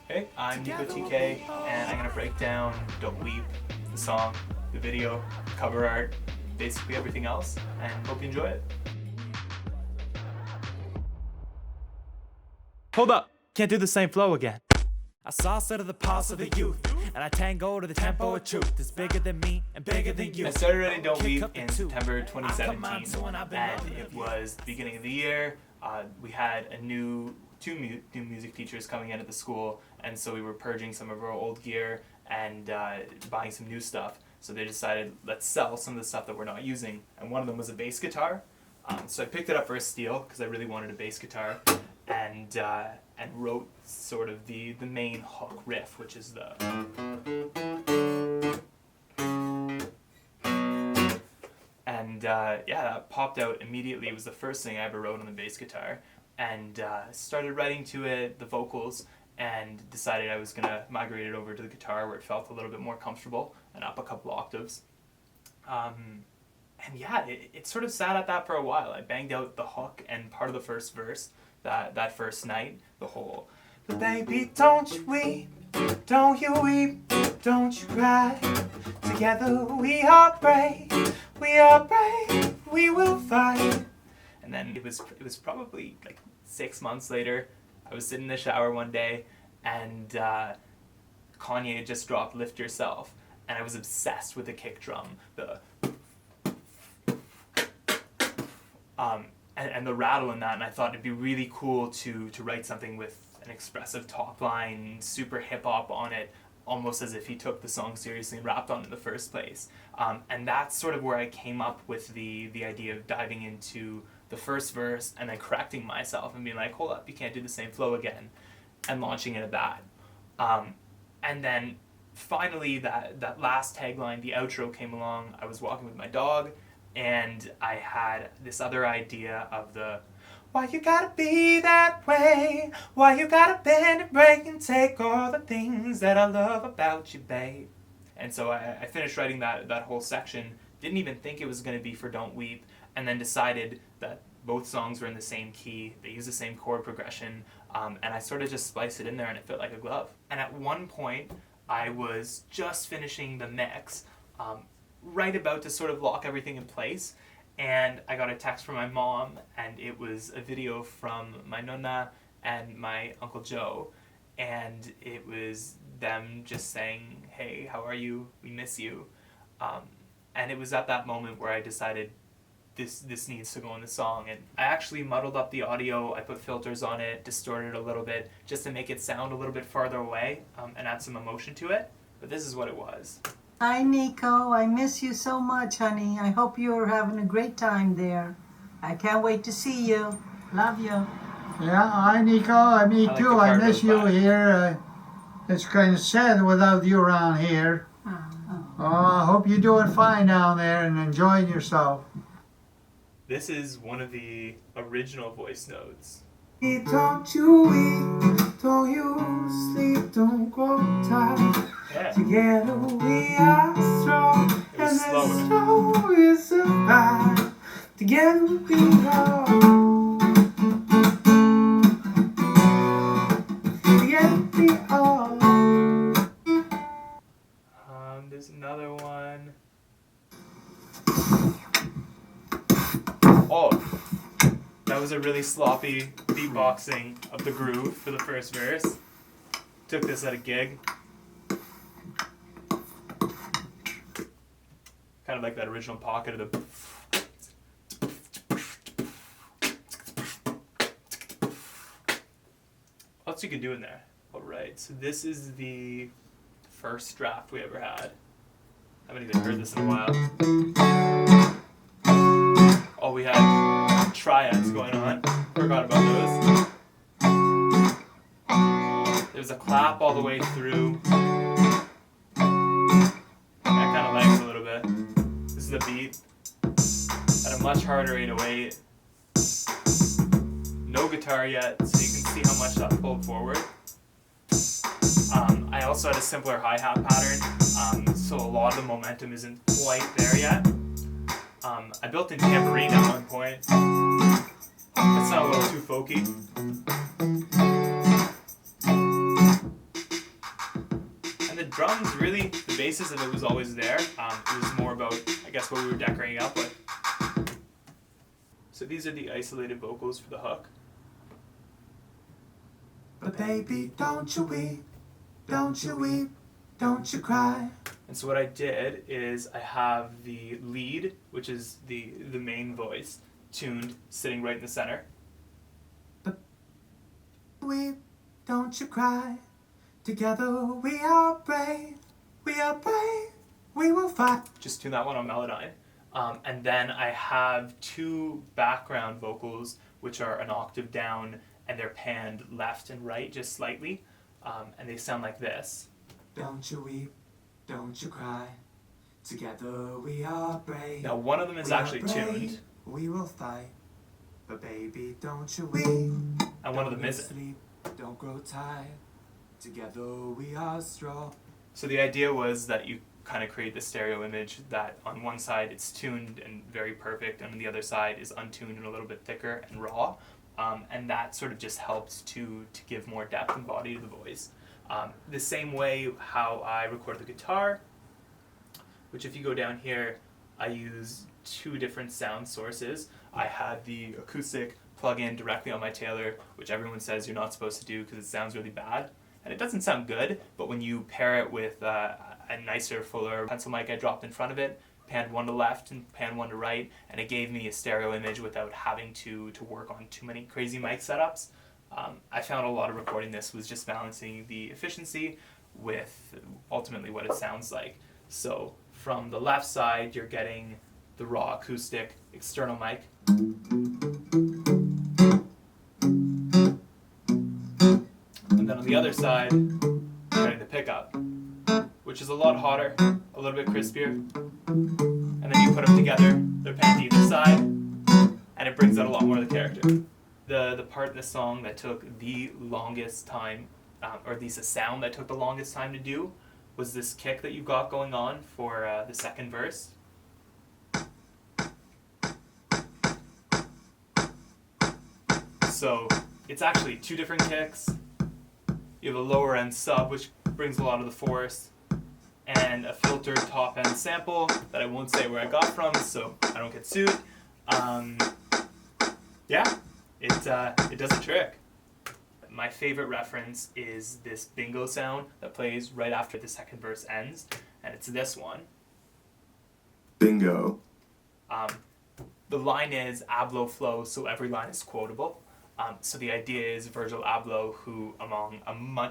Hey, I'm Nico TK, and I'm going to break down Don't Weep, the song, the video, cover art, basically everything else, and hope you enjoy it. Hold up, can't do the same flow again. I salsa to the pulse of the youth, and I tango to the tempo of truth. It's bigger than me and bigger than you. I started writing Don't Weep in September 2017, and it was the beginning of the year. We had two new music teachers coming in at the school, and so we were purging some of our old gear and buying some new stuff. So they decided, let's sell some of the stuff that we're not using, and one of them was a bass guitar. So I picked it up for a steal because I really wanted a bass guitar, and wrote sort of the main hook riff, which is the. And that popped out immediately. It was the first thing I ever wrote on the bass guitar, and started writing to it, the vocals, and decided I was gonna migrate it over to the guitar where it felt a little bit more comfortable and up a couple octaves. It sort of sat at that for a while. I banged out the hook and part of the first verse that first night, the whole. But baby, don't you weep, don't you weep, don't you cry. Together we are brave, we will fight. And then it was probably like 6 months later. I was sitting in the shower one day, and Kanye had just dropped "Lift Yourself," and I was obsessed with the kick drum, and the rattle in that, and I thought it'd be really cool to write something with an expressive top line, super hip hop on it, almost as if he took the song seriously and rapped on it in the first place. And that's sort of where I came up with the idea of diving into the first verse and then correcting myself and being like, hold up, you can't do the same flow again, and launching into that. And then finally that last tagline, the outro, came along. I was walking with my dog, and I had this other idea of the why you gotta be that way, why you gotta bend and break and take all the things that I love about you, babe. And so I finished writing that whole section, didn't even think it was going to be for Don't Weep, and then decided that both songs were in the same key, they use the same chord progression, and I sort of just spliced it in there and it fit like a glove. And at one point, I was just finishing the mix, right about to sort of lock everything in place, and I got a text from my mom, and it was a video from my nonna and my Uncle Joe, and it was them just saying, hey, how are you? We miss you. And it was at that moment where I decided this needs to go in the song, and I actually muddled up the audio. I put filters on it, distorted it a little bit, just to make it sound a little bit farther away, and add some emotion to it, but this is what it was. Hi, Nico. I miss you so much, honey. I hope you're having a great time there. I can't wait to see you. Love you. Yeah, hi, Nico. Me like too. I miss you here. It's kind of sad without you around here. I hope you're doing fine down there and enjoying yourself. This is one of the original voice notes. Don't you weep, don't you sleep, don't grow tired. Yeah. Together we are strong, It was and slower. as slow we survive. Together we are. Together we are. There's another one. Oh, that was a really sloppy beatboxing of the groove for the first verse. Took this at a gig. Kind of like that original pocket of the. What else you could do in there? Alright, so this is the first draft we ever had. I haven't even heard this in a while. Oh, we had triads going on. Forgot about those. There's a clap all the way through. That kind of lags a little bit. This is the beat at a much harder 808. No guitar yet, so you can see how much that pulled forward. I also had a simpler hi-hat pattern, so a lot of the momentum isn't quite there yet. I built in tambourine at one point. That sounded a little too folky. drums, really, the basis of it was always there. It was more about, I guess, what we were decorating up with. So these are the isolated vocals for the hook. But baby, don't you weep, don't you weep, don't you cry. And so what I did is I have the lead, which is the main voice, tuned, sitting right in the center. Weep, don't you cry. Together we are brave, we will fight. Just tune that one on Melodyne. And then I have two background vocals, which are an octave down, and they're panned left and right just slightly. And they sound like this. Don't you weep, don't you cry. Together we are brave. Now one of them is actually tuned. We will fight. But baby, don't you weep. And one of them isn't. Sleep, don't grow tired. Together we are strong. So the idea was that you kind of create this stereo image that on one side it's tuned and very perfect, and on the other side is untuned and a little bit thicker and raw. And that sort of just helps to give more depth and body to the voice. The same way how I record the guitar, which if you go down here, I use two different sound sources. I had the acoustic plug in directly on my Taylor, which everyone says you're not supposed to do because it sounds really bad. And it doesn't sound good, but when you pair it with a nicer, fuller pencil mic I dropped in front of it, panned one to left and panned one to right, and it gave me a stereo image without having to work on too many crazy mic setups. I found a lot of recording this was just balancing the efficiency with ultimately what it sounds like. So from the left side, you're getting the raw acoustic external mic. And then on the other side, you're getting the pickup, which is a lot hotter, a little bit crispier. And then you put them together, they're panned to either side, and it brings out a lot more of the character. The part in the song that took the longest time, or at least a sound that took the longest time to do, was this kick that you got going on for the second verse. So it's actually two different kicks. You have a lower end sub, which brings a lot of the force, and a filtered top end sample that I won't say where I got from, so I don't get sued. Yeah, it does a trick. My favorite reference is this bingo sound that plays right after the second verse ends, and it's this one. Bingo. The line is Abloh flow, so every line is quotable. So the idea is Virgil Abloh, who among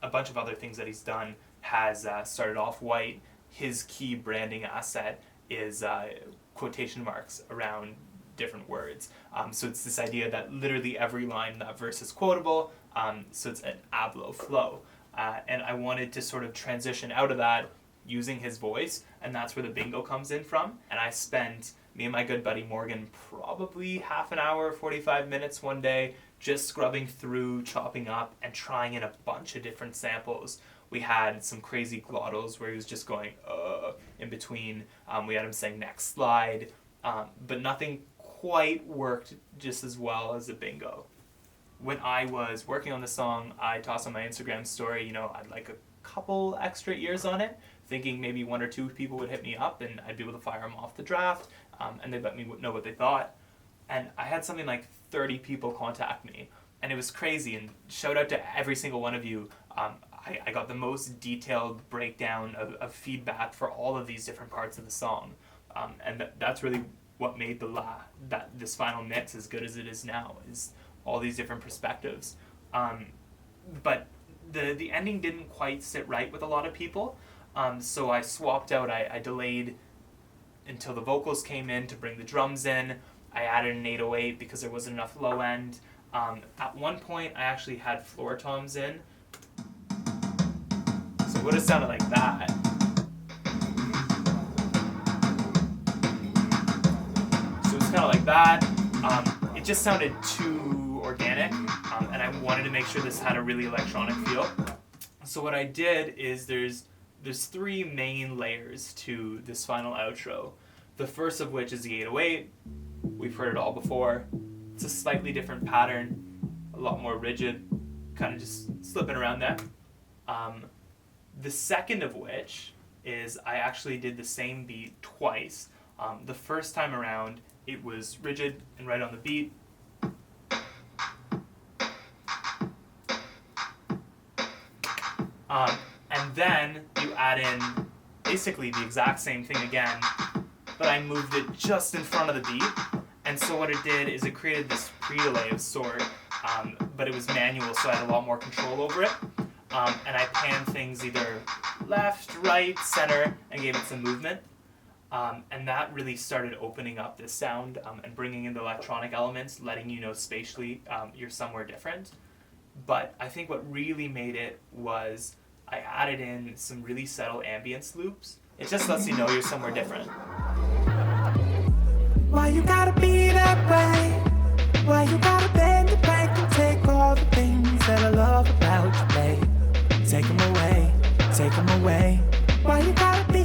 a bunch of other things that he's done, has started off white. His key branding asset is quotation marks around different words. So it's this idea that literally every line in that verse is quotable, so it's an Abloh flow. And I wanted to sort of transition out of that using his voice, and that's where the bingo comes in from. And I spent, me and my good buddy Morgan, probably half an hour, 45 minutes one day, just scrubbing through, chopping up, and trying in a bunch of different samples. We had some crazy glottals where he was just going, in between. We had him saying next slide, but nothing quite worked just as well as the bingo. When I was working on the song, I tossed on my Instagram story, I'd like a couple extra ears on it, thinking maybe one or two people would hit me up and I'd be able to fire them off the draft, and they'd let me know what they thought. And I had something like 30 people contact me, and it was crazy, and shout out to every single one of you. I got the most detailed breakdown of feedback for all of these different parts of the song, and that's really what made this final mix as good as it is now, is all these different perspectives. But the ending didn't quite sit right with a lot of people, so I swapped out. I delayed until the vocals came in to bring the drums in. I added an 808 because there wasn't enough low end. At one point, I actually had floor toms in, so it would have sounded like that. So it's kind of like that. It just sounded too organic, and I wanted to make sure this had a really electronic feel. So what I did is there's three main layers to this final outro. The first of which is the 808. We've heard it all before. It's a slightly different pattern, a lot more rigid, kind of just slipping around there. The second of which is I actually did the same beat twice. The first time around, it was rigid and right on the beat. And then you add in basically the exact same thing again, but I moved it just in front of the beat. And so what it did is it created this pre-delay of sort, but it was manual, so I had a lot more control over it. And I panned things either left, right, center, and gave it some movement. And that really started opening up this sound and bringing in the electronic elements, letting you know spatially you're somewhere different. But I think what really made it was I added in some really subtle ambience loops. It just lets you know you're somewhere different. Why you gotta be that way? Why you gotta bend the bank and take all the things that I love about you, babe? Take them away, take them away. Why you gotta be